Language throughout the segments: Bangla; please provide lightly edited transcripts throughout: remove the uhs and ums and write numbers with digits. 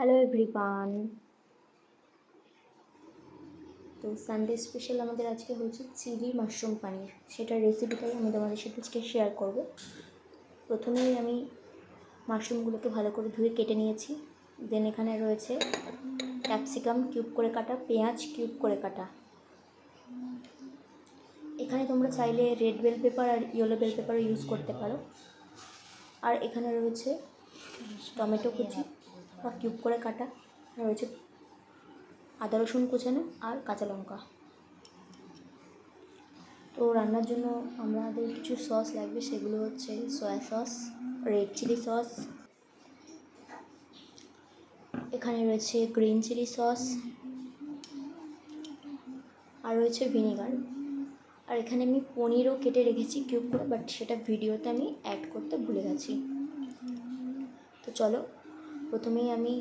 Hello everyone. তো সানডে স্পেশাল আমাদের আজকে হচ্ছে চিলি মাশরুম পানির, সেটার রেসিপিটাই আমি তোমাদের সাথে আজকে শেয়ার করব। প্রথমেই আমি মাশরুমগুলোকে ভালো করে ধুয়ে কেটে নিয়েছি। দেন এখানে রয়েছে ক্যাপসিকাম কিউব করে কাটা, পেঁয়াজ কিউব করে কাটা। এখানে তোমরা চাইলে রেড বেল পেপার আর ইয়েলো বেল পেপারও ইউজ করতে পারো। আর এখানে রয়েছে টমেটো কুচি বা কিউব করে কাটা, রয়েছে আদা রসুন কুচানো আর কাঁচা লঙ্কা। তো রান্নার জন্য আমাদের কিছু সস লাগবে, সেগুলো হচ্ছে soya sauce, red chilli sauce, এখানে রয়েছে গ্রিন চিলি সস, আর রয়েছে ভিনেগার। আর এখানে আমি পনিরও কেটে রেখেছি কিউব করে, বাট সেটা ভিডিওতে আমি অ্যাড করতে ভুলে গেছি। তো চলো, প্রথমেই আমি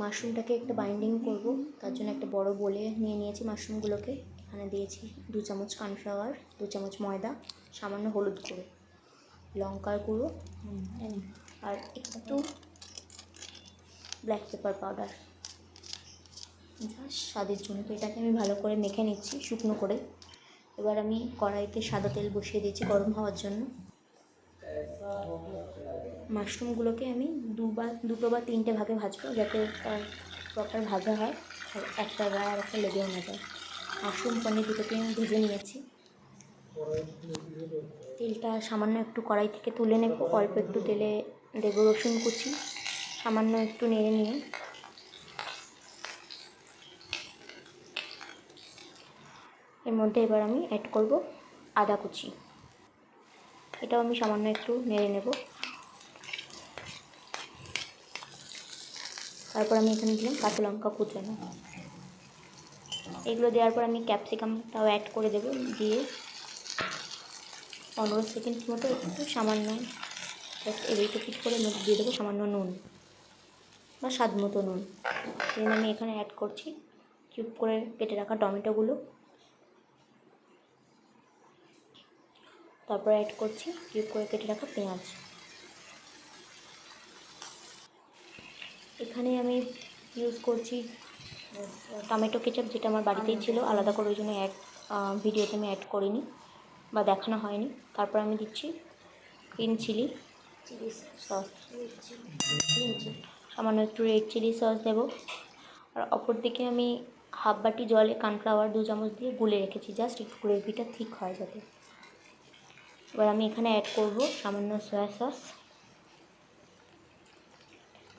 মাশরুমটাকে একটা বাইন্ডিং করব। তার জন্য একটা বড় বোলে নিয়ে নিয়েছি মাশরুমগুলোকে। এখানে দিয়েছি 2 চামচ কর্নফ্লাওয়ার, 2 চামচ ময়দা, সামান্য হলুদ গুঁড়ো, লঙ্কার গুঁড়ো আর একটু ব্ল্যাক পেপার পাউডার, জাস্ট স্বাদের জন্য। তো এটাকে আমি ভালো করে মেখে নিচ্ছি শুকনো করে। এবার আমি কড়াইতে সাদা তেল বসিয়ে দিয়েছি গরম হওয়ার জন্য। মাশরুমগুলোকে আমি দুটো বা তিনটে ভাগে ভাজবো, যাতে তার প্রপার ভাজা হয় আর একটা গায়ে আর একটা লেগেও না যায়। মাশরুম পনির দুটোকে আমি ভেজে নিয়েছি। তেলটা সামান্য একটু কড়াই থেকে তুলে নেব, অল্প একটু তেলে দেবো রসুন কুচি, সামান্য একটু নেড়ে নিয়ে এর মধ্যে এবার আমি অ্যাড করব আদা কুচি। এটাও আমি সামান্য একটু নেড়ে নেব। তারপর আমি এখানে দিলাম কাঁচা লঙ্কা কুচানো। এগুলো দেওয়ার পর আমি ক্যাপসিকামটাও অ্যাড করে দেবো, দিয়ে 15 সেকেন্ড মতো একটু সামান্য জাস্ট এদিক করে মধ্যে দিয়ে দেবো সামান্য নুন বা স্বাদ মতো নুন। দেন আমি এখানে অ্যাড করছি কিউব করে কেটে রাখা টমেটোগুলো। তারপর অ্যাড করছি কিউব করে কেটে রাখা পেঁয়াজ। এখানে আমি ইউজ করছি টমেটো কেচাপ, যেটা আমার বাড়িতেই ছিল, আলাদা করে ওই জন্য ভিডিওতে আমি অ্যাড করিনি বা দেখানো হয়নি। তারপর আমি দিচ্ছি গ্রিন চিলি সস, সামান্য একটু রেড চিলি সস দেবো। আর অপর দিকে আমি হাফ বাটি জলে কর্নফ্লাওয়ার 2 চামচ দিয়ে গুলে রেখেছি, জাস্ট একটু গ্রেভিটা ঠিক হয় যাতে। এবার আমি এখানে অ্যাড করব সামান্য সয়া সস।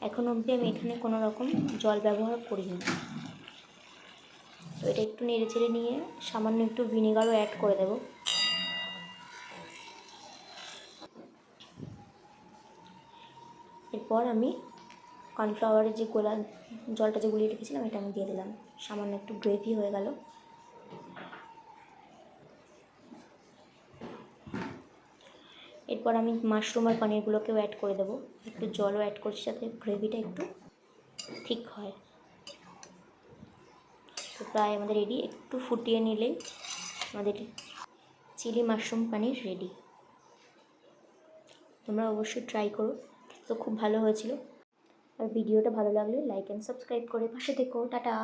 এখন অবধি আমি এখানে কোনো রকম জল ব্যবহার করিনি। তো এটা একটু নেড়ে চেড়ে নিয়ে সামান্য একটু ভিনেগারও অ্যাড করে দেব। এরপর আমি কর্নফ্লাওয়ারের যে জলটা যে গুলিয়ে রেখেছিলাম এটা আমি দিয়ে দিলাম। সামান্য একটু গ্রেভি হয়ে গেল। এরপর আমি মাশরুম আর পনিরগুলোকেও অ্যাড করে দেবো। একটু জলও অ্যাড করছি যাতে গ্রেভিটা একটু ঠিক হয়। তো প্রায় আমাদের রেডি। একটু ফুটিয়ে নিলেই আমাদের চিলি মাশরুম পনির রেডি। তোমরা অবশ্যই ট্রাই করো, তো খুব ভালো হয়েছিল। আর ভিডিওটা ভালো লাগলে লাইক অ্যান্ড সাবস্ক্রাইব করে পাশে থেকো। টাটা।